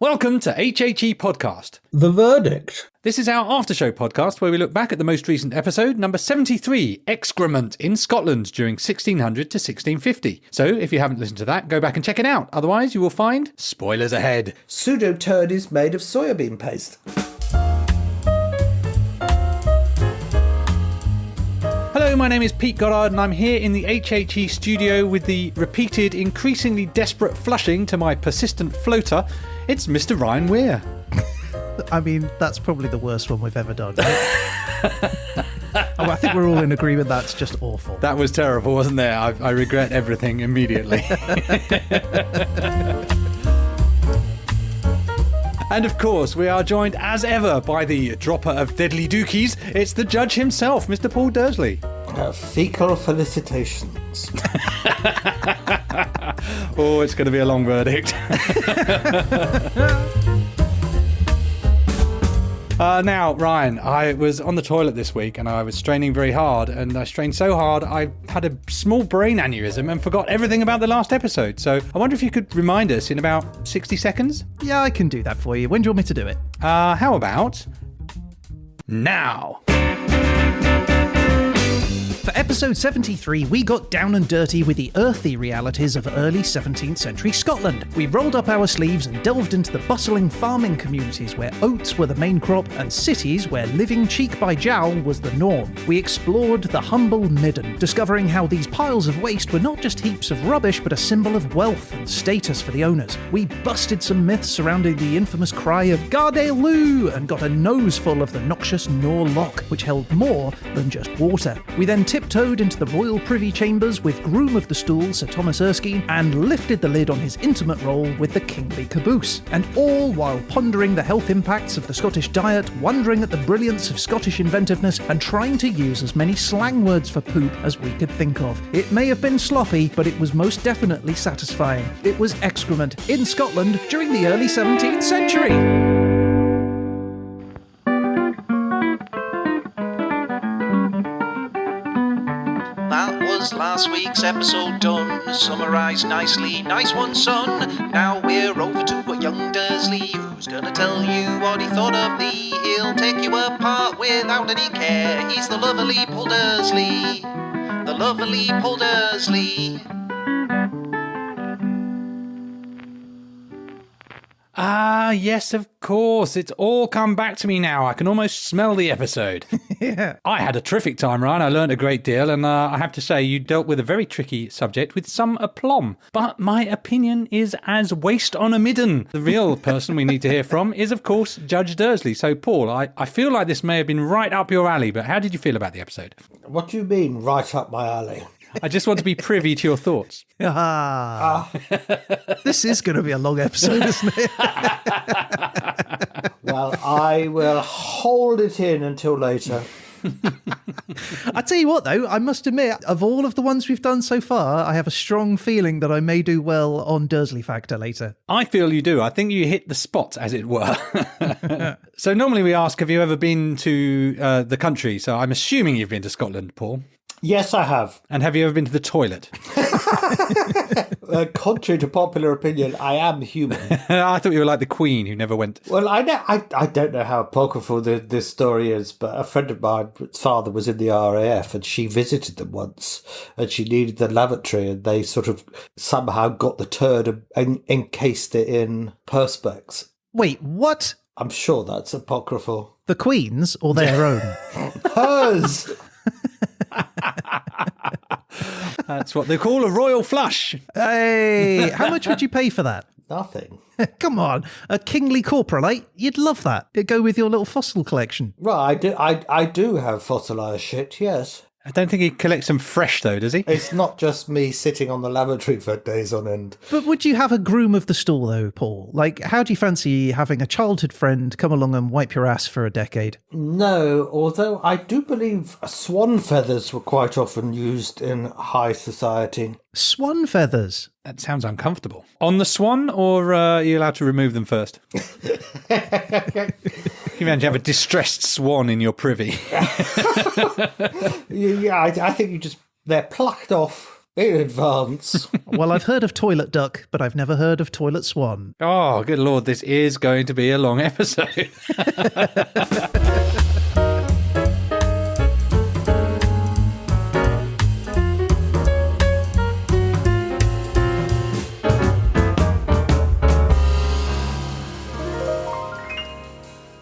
Welcome to HHE Podcast. The Verdict. This is our after-show podcast where we look back at the most recent episode, number 73, Excrement in Scotland during 1600 to 1650. So if you haven't listened to that, go back and check it out. Otherwise, you will find spoilers ahead. Pseudo-turd is made of soybean paste. Hello, my name is Pete Goddard and I'm here in the HHE studio with the repeated, increasingly desperate flushing to my persistent floater. It's Mr. Ryan Weir. I mean, that's probably the worst one we've ever done, right? I think we're all in agreement that's just awful. That was terrible, wasn't there? I regret everything immediately. And of course, we are joined as ever by the dropper of deadly dookies. It's the judge himself, Mr. Paul Dersley. Fecal felicitations. Oh, it's going to be a long verdict. Now, Ryan, I was on the toilet this week and I was straining very hard, and I strained so hard I had a small brain aneurysm and forgot everything about the last episode. So I wonder if you could remind us in about 60 seconds? Yeah, I can do that for you. When do you want me to do it? How about now? For episode 73, we got down and dirty with the earthy realities of early 17th century Scotland. We rolled up our sleeves and delved into the bustling farming communities where oats were the main crop and cities where living cheek by jowl was the norm. We explored the humble Midden, discovering how these piles of waste were not just heaps of rubbish but a symbol of wealth and status for the owners. We busted some myths surrounding the infamous cry of Gardale Loo and got a nose full of the noxious Nor Loch, which held more than just water. We then tiptoed into the royal privy chambers with Groom of the Stool, Sir Thomas Erskine, and lifted the lid on his intimate role with the kingly caboose. And all while pondering the health impacts of the Scottish diet, wondering at the brilliance of Scottish inventiveness, and trying to use as many slang words for poop as we could think of. It may have been sloppy, but it was most definitely satisfying. It was excrement in Scotland during the early 17th century. That was last week's episode done, summarised nicely. Nice one, son. Now we're over to a young Dersley, who's gonna tell you what he thought of thee. He'll take you apart without any care. He's the lovely Paul Dersley. The lovely Paul Dersley. Ah, yes, of course. It's all come back to me now. I can almost smell the episode. Yeah. I had a terrific time, Ryan. I learned a great deal, and I have to say you dealt with a very tricky subject with some aplomb. But my opinion is as waste on a midden. The real person we need to hear from is, of course, Judge Dersley. So, Paul, I feel like this may have been right up your alley, but how did you feel about the episode? What do you mean, right up my alley? I just want to be privy to your thoughts. This is going to be a long episode, isn't it? Well, I will hold it in until later. I tell you what, though, I must admit, of all of the ones we've done so far, I have a strong feeling that I may do well on Dersley Factor later. I feel you do. I think you hit the spot, as it were. So normally we ask, have you ever been to the country? So I'm assuming you've been to Scotland, Paul. Yes, I have. And have you ever been to the toilet? Contrary to popular opinion, I am human. I thought you were like the Queen who never went. Well, I don't know how apocryphal this story is, but a friend of mine's father was in the RAF and she visited them once and she needed the lavatory and they sort of somehow got the turd and encased it in Perspex. Wait, what? I'm sure that's apocryphal. The Queen's or their own? Hers! That's what they call a royal flush. Hey, how much would you pay for that? Nothing. Come on, a kingly corporalite, you'd love that. It'd go with your little fossil collection. Right, I do have fossilised shit, yes. I don't think he collects them fresh, though, does he? It's not just me sitting on the lavatory for days on end. But would you have a groom of the stool, though, Paul? Like, how do you fancy having a childhood friend come along and wipe your ass for a decade? No, although I do believe swan feathers were quite often used in high society. Swan feathers? That sounds uncomfortable. On the swan, or are you allowed to remove them first? Can you imagine you have a distressed swan in your privy? Yeah, I think they're plucked off in advance. Well, I've heard of toilet duck, but I've never heard of toilet swan. Oh, good Lord, this is going to be a long episode.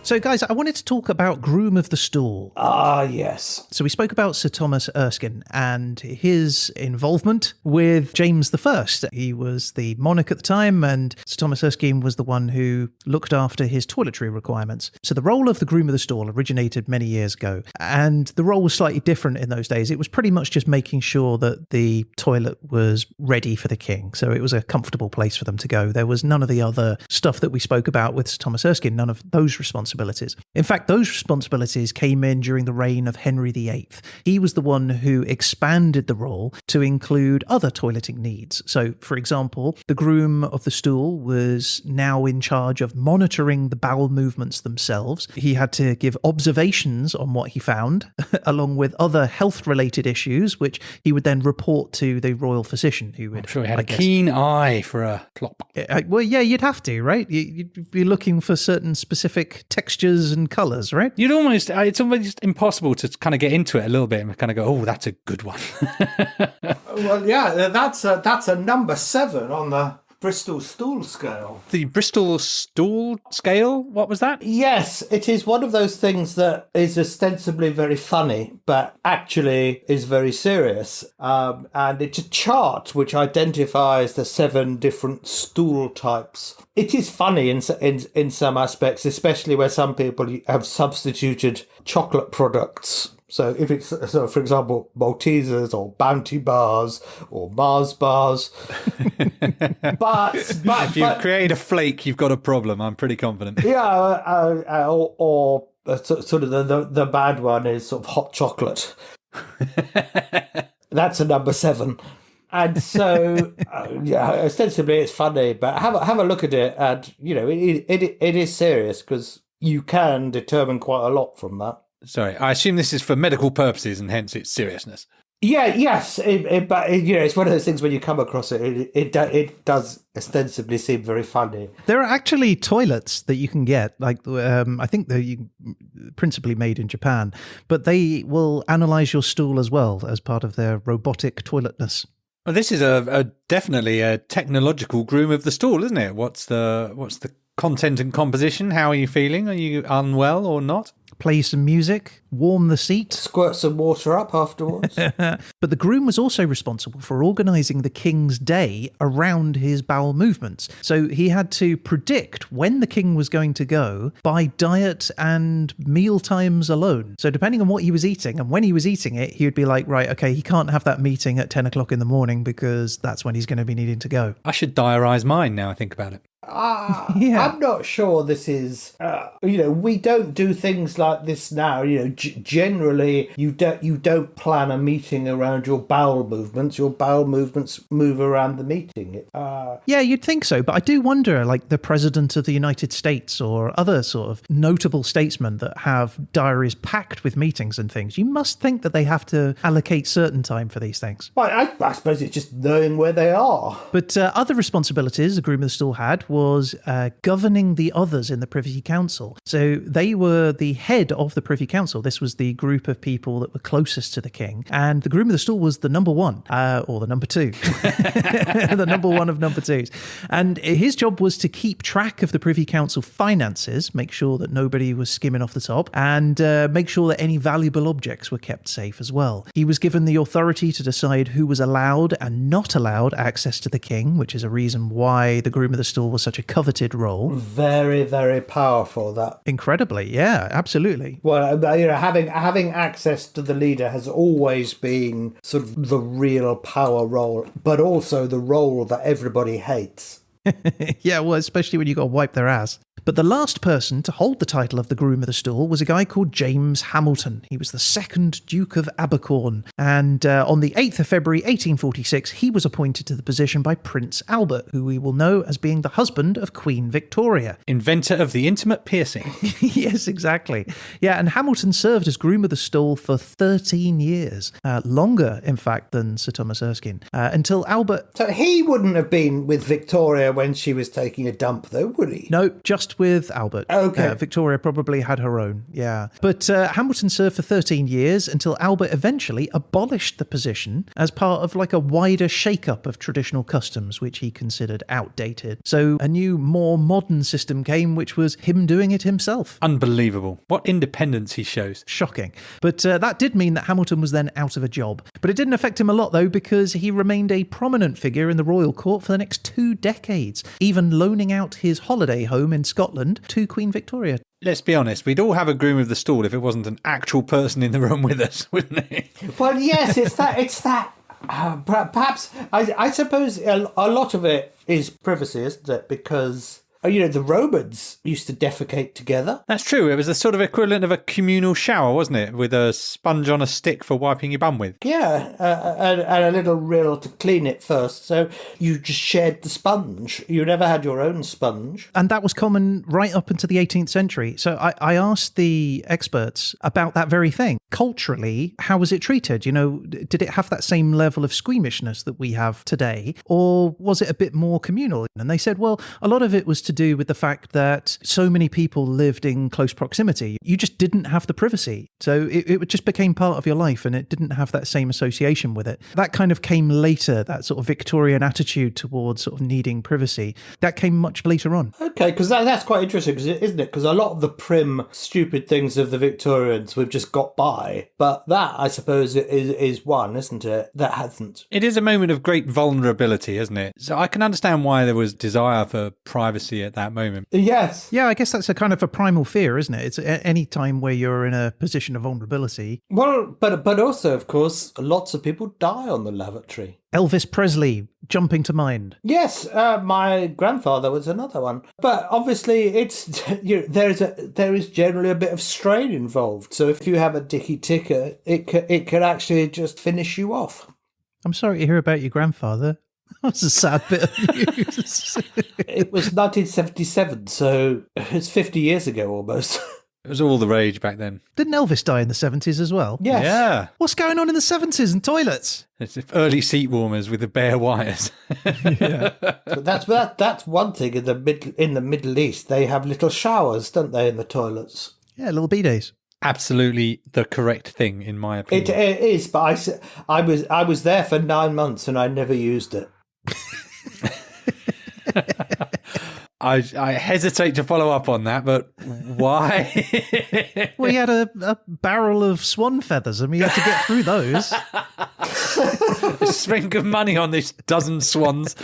So, guys, I wanted to talk about Groom of the Stool. Ah, yes. So we spoke about Sir Thomas Erskine and his involvement with James I. He was the monarch at the time, and Sir Thomas Erskine was the one who looked after his toiletry requirements. So the role of the Groom of the Stool originated many years ago, and the role was slightly different in those days. It was pretty much just making sure that the toilet was ready for the king, so it was a comfortable place for them to go. There was none of the other stuff that we spoke about with Sir Thomas Erskine, none of those responsibilities. In fact, those responsibilities came in during the reign of Henry VIII. He was the one who expanded the role to include other toileting needs. So, for example, the Groom of the Stool was now in charge of monitoring the bowel movements themselves. He had to give observations on what he found, along with other health-related issues, which he would then report to the royal physician, who would... I'm sure he had a keen eye for a plop. Well, yeah, you'd have to, right? You'd be looking for certain specific textures and colours, right? You'd almost, it's almost impossible to kind of get into it a little bit and kind of go, oh, that's a good one. Well, yeah, that's a number 7 on the Bristol Stool scale. The Bristol Stool scale? What was that? Yes, it is one of those things that is ostensibly very funny, but actually is very serious. And it's a chart which identifies the 7 different stool types. It is funny in some aspects, especially where some people have substituted chocolate products. So if it's, so for example, Maltesers or Bounty bars or Mars bars. but if you've created a flake, you've got a problem. I'm pretty confident. Yeah, or sort of the bad one is sort of hot chocolate. That's a number 7. And so, yeah, ostensibly it's funny, but have a look at it, and you know it is serious because you can determine quite a lot from that. Sorry, I assume this is for medical purposes and hence its seriousness. Yeah, yes, but you know, it's one of those things when you come across it, it does ostensibly seem very funny. There are actually toilets that you can get, like I think they're principally made in Japan, but they will analyse your stool as well as part of their robotic toiletness. Well, this is a definitely a technological Groom of the Stool, isn't it? What's the content and composition? How are you feeling? Are you unwell or not? Play some music, warm the seat. Squirt some water up afterwards. But the groom was also responsible for organising the king's day around his bowel movements. So he had to predict when the king was going to go by diet and meal times alone. So depending on what he was eating and when he was eating it, he would be like, right, okay, he can't have that meeting at 10 o'clock in the morning because that's when he's going to be needing to go. I should diarise mine now I think about it. Yeah. I'm not sure this is, we don't do things like this now. Generally, you don't plan a meeting around your bowel movements. Your bowel movements move around the meeting. Yeah, you'd think so. But I do wonder, like the president of the United States or other sort of notable statesmen that have diaries packed with meetings and things, you must think that they have to allocate certain time for these things. Well, I suppose it's just knowing where they are. But other responsibilities the Groom of the Stool had was governing the others in the Privy Council. So they were the head of the Privy Council. This was the group of people that were closest to the king. And the Groom of the Stool was the number 1, or the number 2. The number 1 of number 2s. And his job was to keep track of the Privy Council finances, make sure that nobody was skimming off the top, and make sure that any valuable objects were kept safe as well. He was given the authority to decide who was allowed and not allowed access to the king, which is a reason why the Groom of the Stool was such a coveted role. Very, very powerful, that. Incredibly, yeah, absolutely. Well, having access to the leader has always been sort of the real power role, but also the role that everybody hates. Yeah, well, especially when you got to wipe their ass. But the last person to hold the title of the Groom of the Stool was a guy called James Hamilton. He was the second Duke of Abercorn, and on the 8th of February 1846, he was appointed to the position by Prince Albert, who we will know as being the husband of Queen Victoria. Inventor of the intimate piercing. Yes, exactly. Yeah, and Hamilton served as Groom of the Stool for 13 years. Longer, in fact, than Sir Thomas Erskine. Until Albert... So he wouldn't have been with Victoria when she was taking a dump, though, would he? No, just with Albert. Okay. Victoria probably had her own, yeah. But Hamilton served for 13 years until Albert eventually abolished the position as part of like a wider shake-up of traditional customs, which he considered outdated. So a new, more modern system came, which was him doing it himself. Unbelievable. What independence he shows. Shocking. But that did mean that Hamilton was then out of a job. But it didn't affect him a lot, though, because he remained a prominent figure in the royal court for the next 2 decades, even loaning out his holiday home in Scotland to Queen Victoria. Let's be honest, we'd all have a Groom of the Stool if it wasn't an actual person in the room with us, wouldn't it? Well, yes, it's that. Perhaps, I suppose a lot of it is privacy, isn't it? Because... the Romans used to defecate together. That's true. It was the sort of equivalent of a communal shower, wasn't it? With a sponge on a stick for wiping your bum with. Yeah, and a little reel to clean it first. So you just shared the sponge. You never had your own sponge. And that was common right up into the 18th century. So I asked the experts about that very thing. Culturally, how was it treated? Did it have that same level of squeamishness that we have today? Or was it a bit more communal? And they said, well, a lot of it was to do with the fact that so many people lived in close proximity. You just didn't have the privacy. So it just became part of your life and it didn't have that same association with it. That kind of came later, that sort of Victorian attitude towards sort of needing privacy. That came much later on. Okay, because that's quite interesting, isn't it? Because a lot of the prim, stupid things of the Victorians we've just got by. But that, I suppose, is one, isn't it? That hasn't. It is a moment of great vulnerability, isn't it? So I can understand why there was desire for privacy at that moment. Yes. Yeah, I guess that's a kind of a primal fear, isn't it? It's any time where you're in a position of vulnerability. Well, but also, of course, lots of people die on the lavatory. Elvis Presley, jumping to mind. Yes, my grandfather was another one. But obviously, there is generally a bit of strain involved. So if you have a dicky ticker, it could actually just finish you off. I'm sorry to hear about your grandfather. That's a sad bit of news. It was 1977, so it's 50 years ago almost. It was all the rage back then. Didn't Elvis die in the 70s as well? Yes. Yeah. What's going on in the 70s and toilets? It's early seat warmers with the bare wires. Yeah. But that's one thing in the Middle East. They have little showers, don't they, in the toilets? Yeah, little B-days. Absolutely the correct thing, in my opinion. It is, but I was there for 9 months and I never used it. I hesitate to follow up on that, but why? Well, he had a barrel of swan feathers and we had to get through those. A spink of money on this dozen swans.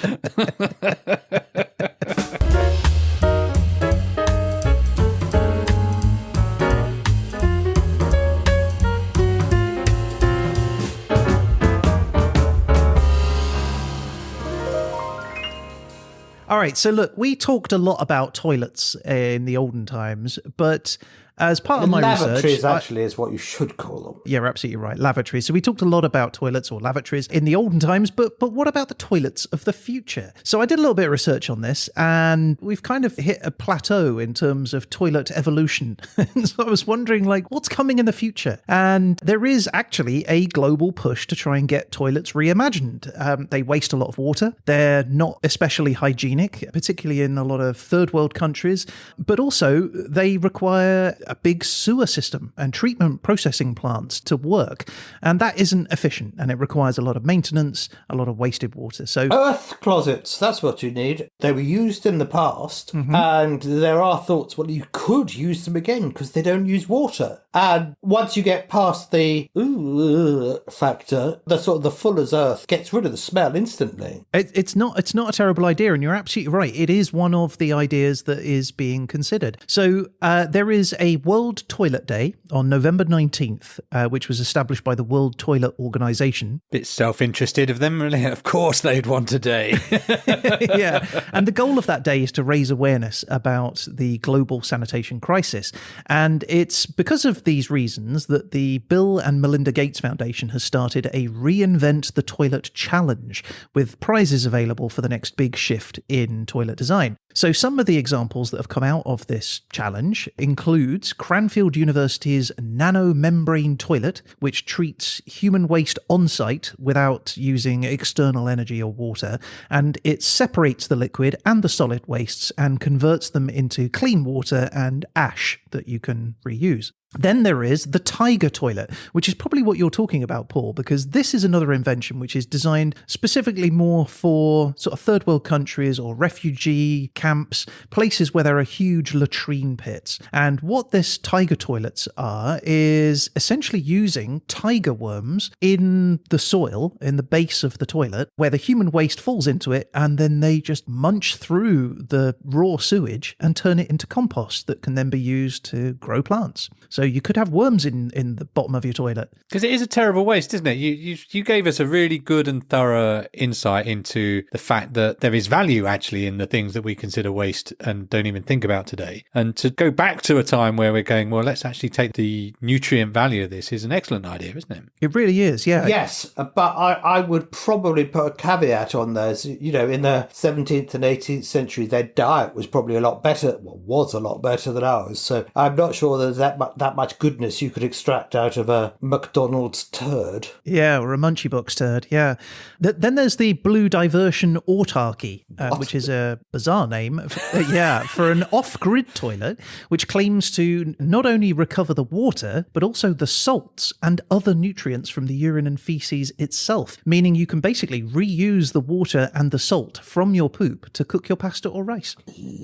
All right, so look, we talked a lot about toilets in the olden times, but as part of my lavatories research... actually is what you should call them. Yeah, you're absolutely right. Lavatories. So we talked a lot about toilets or lavatories in the olden times, but what about the toilets of the future? So I did a little bit of research on this, and we've kind of hit a plateau in terms of toilet evolution. So I was wondering, what's coming in the future? And there is actually a global push to try and get toilets reimagined. They waste a lot of water. They're not especially hygienic, particularly in a lot of third world countries, but also they require a big sewer system and treatment processing plants to work. And that isn't efficient, and it requires a lot of maintenance, a lot of wasted water. So earth closets, that's what you need. They were used in the past, and there are thoughts, well, you could use them again because they don't use water. And once you get past the factor, the sort of the fuller's earth gets rid of the smell instantly. It's not a terrible idea, and you're absolutely right. It is one of the ideas that is being considered. So there is a World Toilet Day on November 19th, which was established by the World Toilet Organization. Bit self-interested of them, really. Of course they'd want a day. Yeah, and the goal of that day is to raise awareness about the global sanitation crisis. And it's because of these reasons that the Bill and Melinda Gates Foundation has started a Reinvent the Toilet Challenge, with prizes available for the next big shift in toilet design. So some of the examples that have come out of this challenge includes Cranfield University's nanomembrane toilet, which treats human waste on-site without using external energy or water, and it separates the liquid and the solid wastes and converts them into clean water and ash that you can reuse. Then there is the Tiger toilet, which is probably what you're talking about, Paul, because this is another invention which is designed specifically more for sort of third world countries or refugee camps, places where there are huge latrine pits. And what this Tiger toilets are is essentially using tiger worms in the soil, in the base of the toilet, where the human waste falls into it, and then they just munch through the raw sewage and turn it into compost that can then be used to grow plants. So you could have worms in the bottom of your toilet. Because it is a terrible waste, isn't it? You gave us a really good and thorough insight into the fact that there is value actually in the things that we consider waste and don't even think about today. And to go back to a time where we're going, well, let's actually take the nutrient value of this is an excellent idea, isn't it? It really is, yeah. Yes, but I would probably put a caveat on those. You know, in the 17th and 18th century, their diet was probably a lot better, was a lot better than ours. So I'm not sure there's that much goodness you could extract out of a McDonald's turd. Yeah, or a Munchie Box turd, yeah. Then there's the Blue Diversion Autarky, which is a bizarre name, for an off-grid toilet, which claims to not only recover the water, but also the salts and other nutrients from the urine and feces itself, meaning you can basically reuse the water and the salt from your poop to cook your pasta or rice.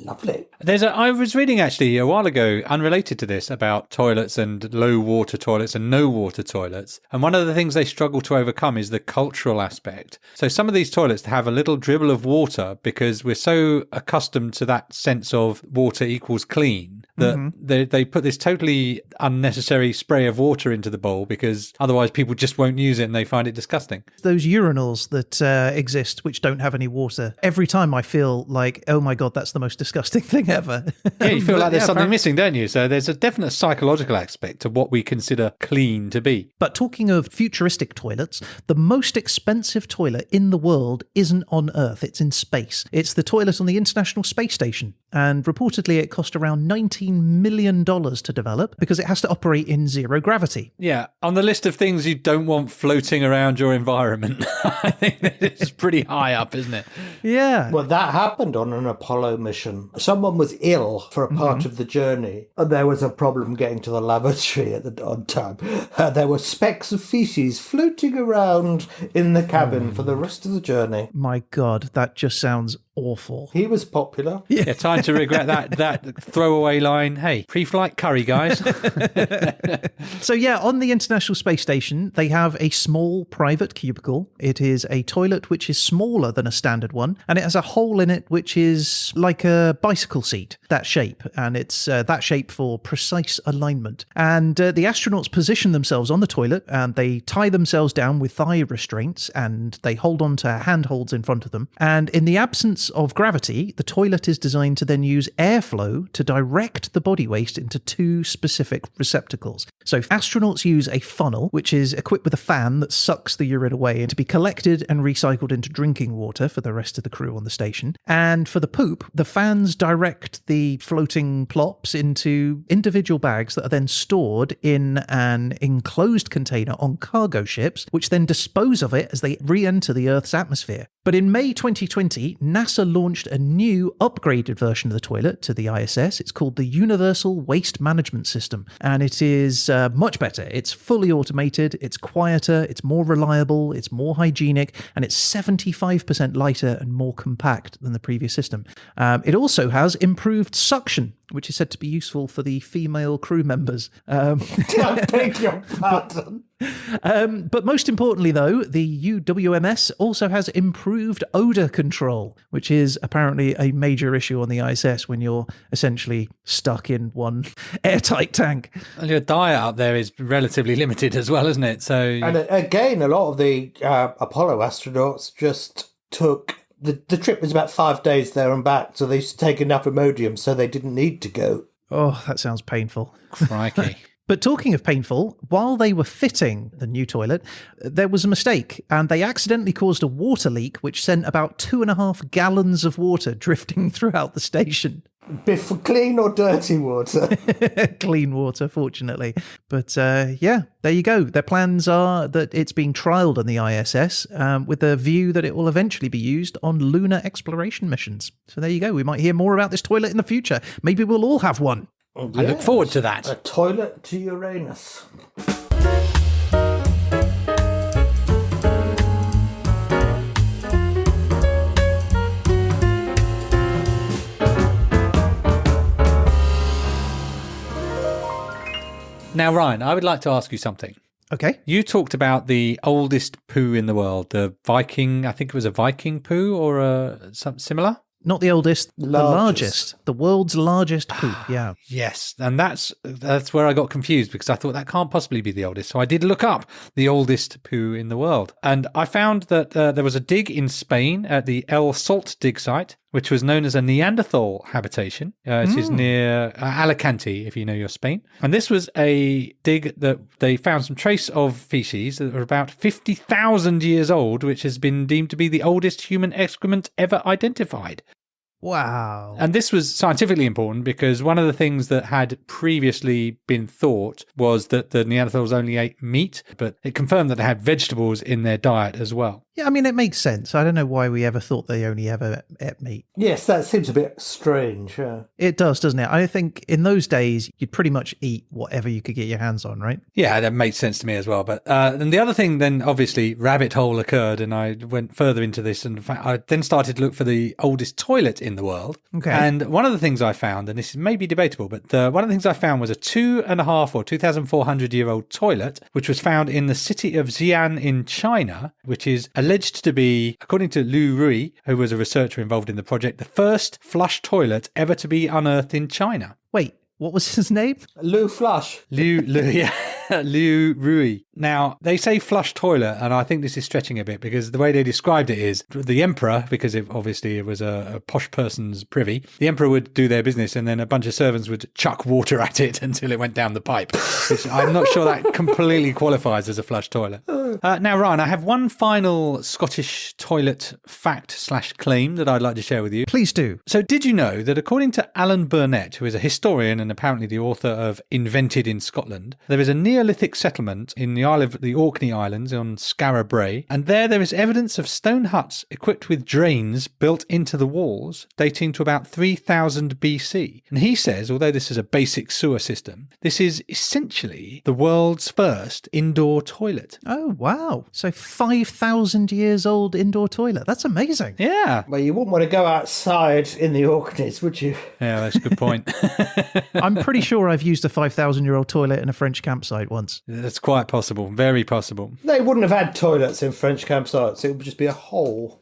Lovely. I was reading actually a while ago, unrelated to this, about toilets and low water toilets and no water toilets. And one of the things they struggle to overcome is the cultural aspect. So some of these toilets have a little dribble of water because we're so accustomed to that sense of water equals clean that they put this totally unnecessary spray of water into the bowl because otherwise people just won't use it and they find it disgusting. Those urinals that exist which don't have any water, every time I feel like, oh my God, that's the most disgusting thing ever. Yeah, you feel like there's something missing, don't you? So there's a definite psychological aspect to what we consider clean to be. But talking of futuristic toilets, the most expensive toilet in the world isn't on Earth, it's in space. It's the toilet on the International Space Station. And reportedly it cost around $19 million to develop because it has to operate in zero gravity. Yeah, on the list of things you don't want floating around your environment, I think it's pretty high up, isn't it? Yeah. Well, that happened on an Apollo mission. Someone was ill for a part of the journey, and there was a problem getting to the lavatory on time. There were specks of feces floating around in the cabin for the rest of the journey. My God, that just sounds awful. He was popular. Yeah, time to regret that throwaway line. Hey, pre-flight curry, guys. So yeah, on the International Space Station, they have a small private cubicle. It is a toilet which is smaller than a standard one, and it has a hole in it which is like a bicycle seat, that shape, and it's that shape for precise alignment. And the astronauts position themselves on the toilet, and they tie themselves down with thigh restraints, and they hold on to handholds in front of them. And in the absence of gravity, the toilet is designed to then use airflow to direct the body waste into two specific receptacles. So astronauts use a funnel, which is equipped with a fan that sucks the urine away and to be collected and recycled into drinking water for the rest of the crew on the station. And for the poop, the fans direct the floating plops into individual bags that are then stored in an enclosed container on cargo ships, which then dispose of it as they re-enter the Earth's atmosphere. But in May 2020, NASA launched a new upgraded version of the toilet to the ISS. It's called the Universal Waste Management System, and it is much better. It's fully automated, it's quieter, it's more reliable, it's more hygienic, and it's 75% lighter and more compact than the previous system. It also has improved suction, which is said to be useful for the female crew members. I beg your pardon. But most importantly, though, the UWMS also has improved odour control, which is apparently a major issue on the ISS when you're essentially stuck in one airtight tank. And your diet up there is relatively limited as well, isn't it? So, And again, a lot of the Apollo astronauts just took... The trip was about 5 days there and back, so they used to take enough Imodium so they didn't need to go. Oh, that sounds painful. crikey. But talking of painful, while they were fitting the new toilet, there was a mistake, and they accidentally caused a water leak, which sent about 2.5 gallons of water drifting throughout the station. Biff, clean or dirty water? Clean water, fortunately. But yeah, there you go. Their plans are that it's being trialled on the ISS with a view that it will eventually be used on lunar exploration missions. So there you go. We might hear more about this toilet in the future. Maybe we'll all have one. I look forward to that. A toilet to Uranus. Now, Ryan, I would like to ask you something. Okay. You talked about the oldest poo in the world, the Viking, I think it was a Viking poo or something similar? Not the oldest, the Largest. largest. The world's largest poop, yeah. Yes, and that's where I got confused because I thought that can't possibly be the oldest. So I did look up the oldest poo in the world. And I found that there was a dig in Spain at the El Salt dig site, which was known as a Neanderthal habitation. It is near Alicante, if you know your Spain. And this was a dig that they found some trace of feces that were about 50,000 years old, which has been deemed to be the oldest human excrement ever identified. Wow. And this was scientifically important because one of the things that had previously been thought was that the Neanderthals only ate meat, but it confirmed that they had vegetables in their diet as well. Yeah, I mean, it makes sense. I don't know why we ever thought they only ever ate meat. Yes, that seems a bit strange. Yeah. It does, doesn't it? I think in those days, you'd pretty much eat whatever you could get your hands on, right? Yeah, that makes sense to me as well. But and the other thing then, obviously, rabbit hole occurred and I went further into this. And in fact, I then started to look for the oldest toilet in the world. Okay. And one of the things I found, and this is maybe debatable, but one of the things I found was a 2.5 or 2,400-year-old toilet, which was found in the city of Xi'an in China, which is alleged to be, according to Liu Rui, who was a researcher involved in the project, the first flush toilet ever to be unearthed in China. Wait, what was his name? Lou Flush. Liu Rui. Now, they say flush toilet, and I think this is stretching a bit because the way they described it is the emperor, because obviously it was a posh person's privy, the emperor would do their business and then a bunch of servants would chuck water at it until it went down the pipe, which I'm not sure that completely qualifies as a flush toilet. Now, Ryan, I have one final Scottish toilet fact/claim that I'd like to share with you. Please do. So did you know that according to Alan Burnett, who is a historian and apparently the author of Invented in Scotland, there is a Neolithic settlement in the Isle of the Orkney Islands on Skara Brae, and there is evidence of stone huts equipped with drains built into the walls dating to about 3000 BC. And he says, although this is a basic sewer system, this is essentially the world's first indoor toilet. Oh, wow. So 5,000 years old indoor toilet. That's amazing. Yeah. Well, you wouldn't want to go outside in the Orkneys, would you? Yeah, that's a good point. I'm pretty sure I've used a 5,000-year-old toilet in a French campsite once. That's quite possible. Very possible. They wouldn't have had toilets in French campsites. It would just be a hole.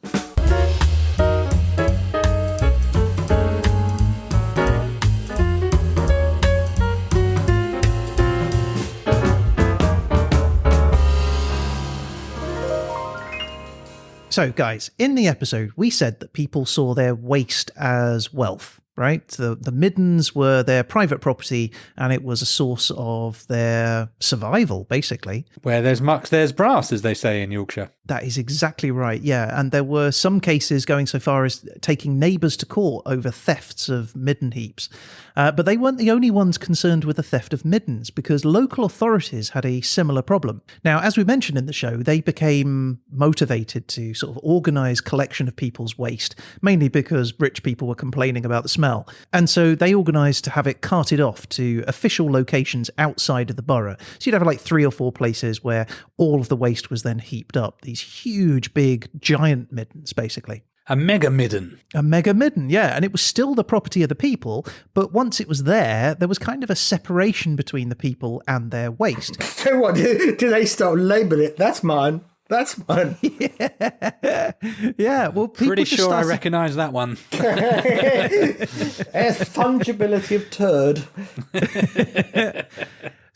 So, guys, in the episode, we said that people saw their waste as wealth. right? The Middens were their private property, and it was a source of their survival, basically. Where there's muck, there's brass, as they say in Yorkshire. That is exactly right, yeah. And there were some cases going so far as taking neighbours to court over thefts of midden heaps. But they weren't the only ones concerned with the theft of middens, because local authorities had a similar problem. Now, as we mentioned in the show, they became motivated to sort of organise collection of people's waste, mainly because rich people were complaining about the smell. And so they organised to have it carted off to official locations outside of the borough. So you'd have like 3 or 4 places where all of the waste was then heaped up. These huge, big, giant middens, basically. A mega midden. A mega midden, yeah. And it was still the property of the people, but once it was there was kind of a separation between the people and their waste. So what, do they start labeling it? That's mine. That's mine. Yeah, well, people Pretty just sure I started... recognise that one. Fungibility of turd.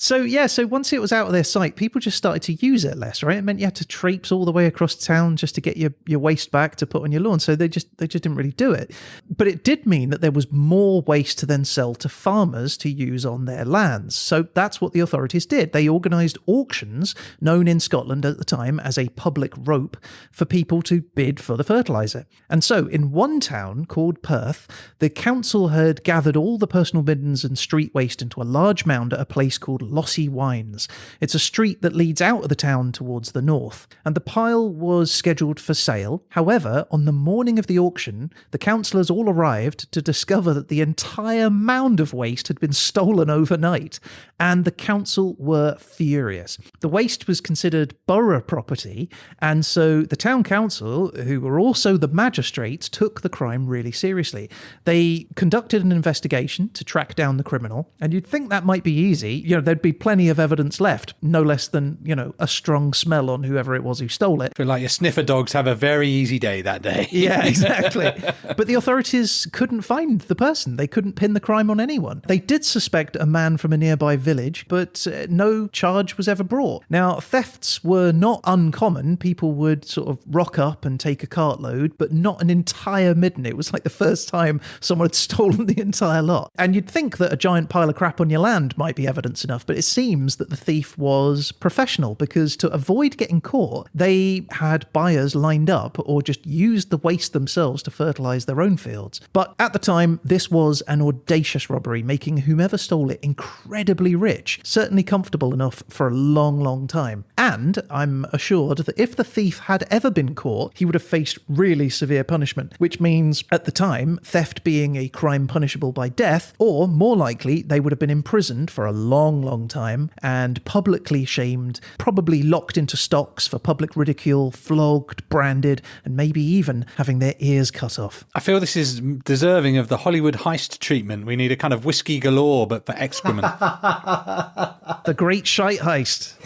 So once it was out of their sight, people just started to use it less, right? It meant you had to traipse all the way across town just to get your waste back to put on your lawn. So they just didn't really do it. But it did mean that there was more waste to then sell to farmers to use on their lands. So that's what the authorities did. They organised auctions, known in Scotland at the time as a public rope, for people to bid for the fertiliser. And so in one town called Perth, the council had gathered all the personal middens and street waste into a large mound at a place called Lossy Wines. It's a street that leads out of the town towards the north, and the pile was scheduled for sale. However, on the morning of the auction, the councillors all arrived to discover that the entire mound of waste had been stolen overnight, and the council were furious. The waste was considered borough property, and so the town council, who were also the magistrates, took the crime really seriously. They conducted an investigation to track down the criminal, and you'd think that might be easy. There'd be plenty of evidence left, no less than, a strong smell on whoever it was who stole it. I feel like your sniffer dogs have a very easy day that day. Yeah, exactly. But the authorities couldn't find the person. They couldn't pin the crime on anyone. They did suspect a man from a nearby village, but no charge was ever brought. Now, thefts were not uncommon. People would sort of rock up and take a cartload, but not an entire midden. It was like the first time someone had stolen the entire lot. And you'd think that a giant pile of crap on your land might be evidence enough, but it seems that the thief was professional, because to avoid getting caught, they had buyers lined up or just used the waste themselves to fertilise their own fields. But at the time, this was an audacious robbery, making whomever stole it incredibly rich, certainly comfortable enough for a long, long time. And I'm assured that if the thief had ever been caught, he would have faced really severe punishment, which means at the time, theft being a crime punishable by death, or more likely, they would have been imprisoned for a long, long time and publicly shamed, probably locked into stocks for public ridicule, flogged, branded, and maybe even having their ears cut off. I feel this is deserving of the Hollywood heist treatment. We need a kind of whiskey galore, but for excrement. The Great Shite Heist.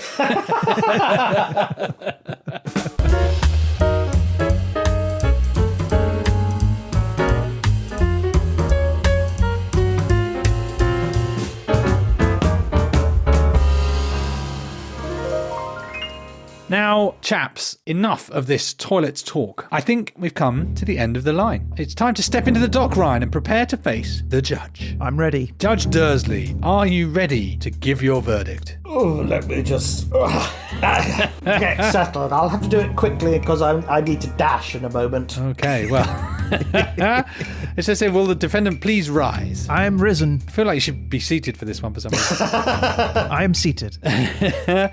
Now, chaps, enough of this toilet talk. I think we've come to the end of the line. It's time to step into the dock, Ryan, and prepare to face the judge. I'm ready. Judge Dersley, are you ready to give your verdict? Oh, let me just get settled. I'll have to do it quickly because I need to dash in a moment. Okay, well... It says here, will the defendant please rise? I am risen. I feel like you should be seated for this one for some reason. I am seated.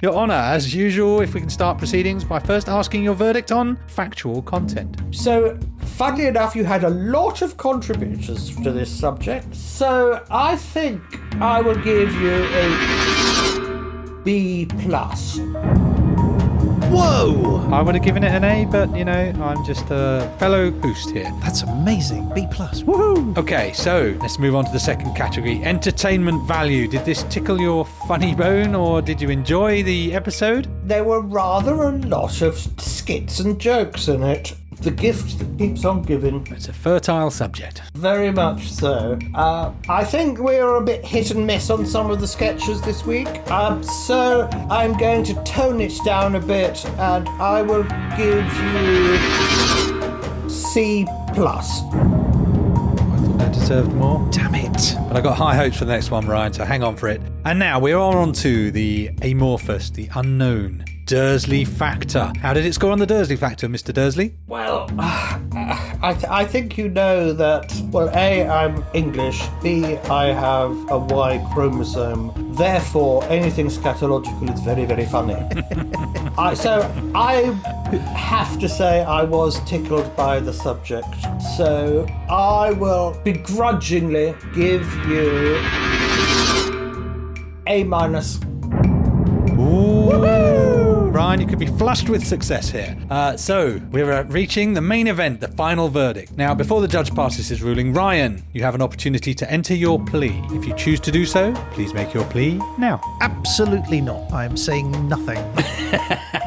Your Honour, as usual, if we can start proceedings by first asking your verdict on factual content. So, funnily enough, you had a lot of contributions to this subject, so I think I will give you a B+. Whoa! I would have given it an A, but, I'm just a fellow host here. That's amazing. B+. Woohoo! Okay, so let's move on to the second category. Entertainment value. Did this tickle your funny bone, or did you enjoy the episode? There were rather a lot of skits and jokes in it. The gift that keeps on giving. It's a fertile subject. Very much so. I think we're a bit hit and miss on some of the sketches this week. So I'm going to tone it down a bit, and I will give you C+. I thought Ryan deserved more. Damn it. But I got high hopes for the next one, Ryan, so hang on for it. And now we're on to the amorphous, the unknown Dersley factor. How did it score on the Dersley factor, Mr. Dersley? Well, I think you know that, well, A, I'm English, B, I have a Y chromosome, therefore anything scatological is very, very funny. So I have to say I was tickled by the subject, so I will begrudgingly give you A-. Ooh. Ryan, you could be flushed with success here. So, we're reaching the main event, the final verdict. Now, before the judge passes his ruling, Ryan, you have an opportunity to enter your plea. If you choose to do so, please make your plea now. Absolutely not. I'm saying nothing.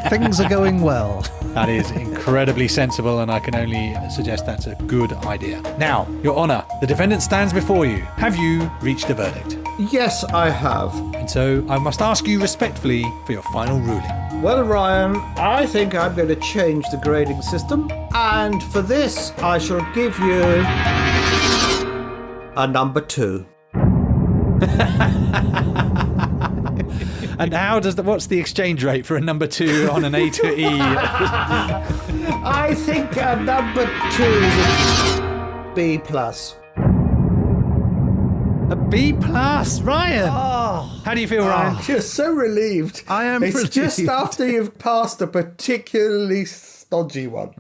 Things are going well. That is incredibly sensible, and I can only suggest that's a good idea. Now, Your Honour, the defendant stands before you. Have you reached a verdict? Yes, I have. And so I must ask you respectfully for your final ruling. Well, Ryan, I think I'm going to change the grading system, and for this, I shall give you a number 2. And what's the exchange rate for a number 2 on an A to E? I think a number 2 is a B+. A B+, Ryan. Oh, How do you feel, Ryan? you're so relieved. I am It's just relieved. after you've passed a particularly stodgy one.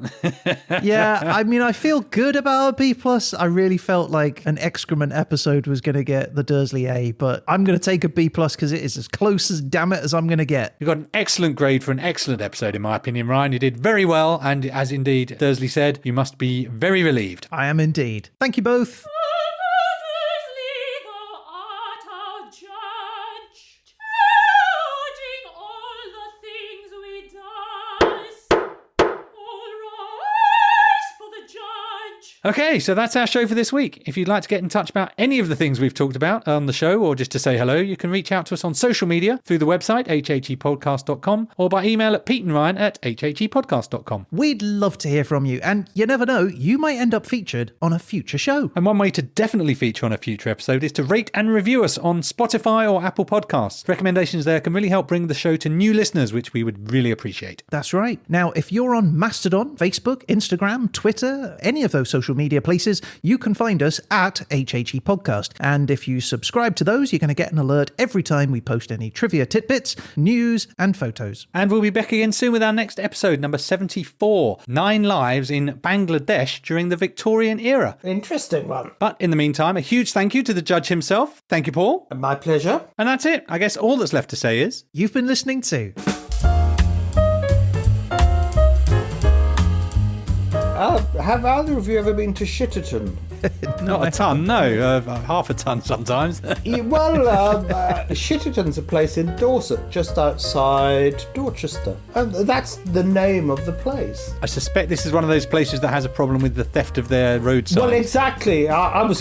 Yeah, I mean, I feel good about a B+. I really felt like an Excrement episode was going to get the Dersley A, but I'm going to take a B+ because it is as close as damn it as I'm going to get. You got an excellent grade for an excellent episode, in my opinion, Ryan. You did very well, and as indeed Dersley said, you must be very relieved. I am indeed. Thank you both. Okay, so that's our show for this week. If you'd like to get in touch about any of the things we've talked about on the show, or just to say hello, you can reach out to us on social media through the website, hhepodcast.com, or by email at peteandryan@hhepodcast.com. We'd love to hear from you, and you never know, you might end up featured on a future show. And one way to definitely feature on a future episode is to rate and review us on Spotify or Apple Podcasts. Recommendations there can really help bring the show to new listeners, which we would really appreciate. That's right. Now, if you're on Mastodon, Facebook, Instagram, Twitter, any of those social media places, you can find us at HHE Podcast. And if you subscribe to those, you're going to get an alert every time we post any trivia tidbits, news, and photos. And we'll be back again soon with our next episode, number 74, 9 Lives in Bangladesh during the Victorian era. Interesting one. But in the meantime, a huge thank you to the judge himself. Thank you, Paul. My pleasure. And that's it. I guess all that's left to say is... You've been listening to... Have either of you ever been to Shitterton? Not a ton, no. Half a ton sometimes. Shitterton's a place in Dorset, just outside Dorchester. And that's the name of the place. I suspect this is one of those places that has a problem with the theft of their road signs. Well, exactly. I was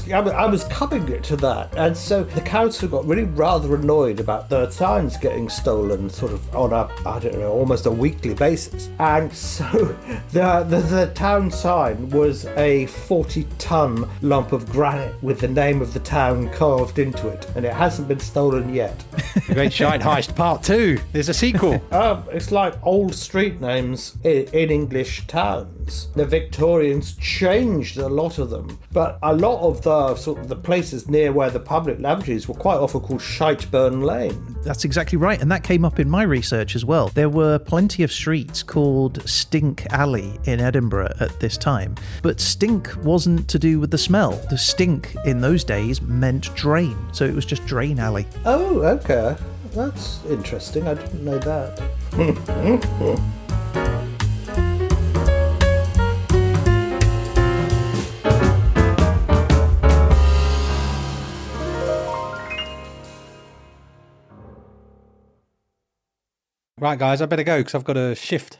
coming to that. And so the council got really rather annoyed about their signs getting stolen sort of on almost a weekly basis. And so the town sign was a 40-ton lump of granite with the name of the town carved into it, and it hasn't been stolen yet. The Great Shite Heist Part 2. There's a sequel. It's like old street names in English towns. The Victorians changed a lot of them, but a lot of the places near where the public lavatories were quite often called Shiteburn Lane. That's exactly right, and that came up in my research as well. There were plenty of streets called Stink Alley in Edinburgh at this time, but stink wasn't to do with the smell. The stink in those days meant drain, so it was just Drain Alley. Oh, okay. That's interesting. I didn't know that. Right, guys, I better go because I've got a shift.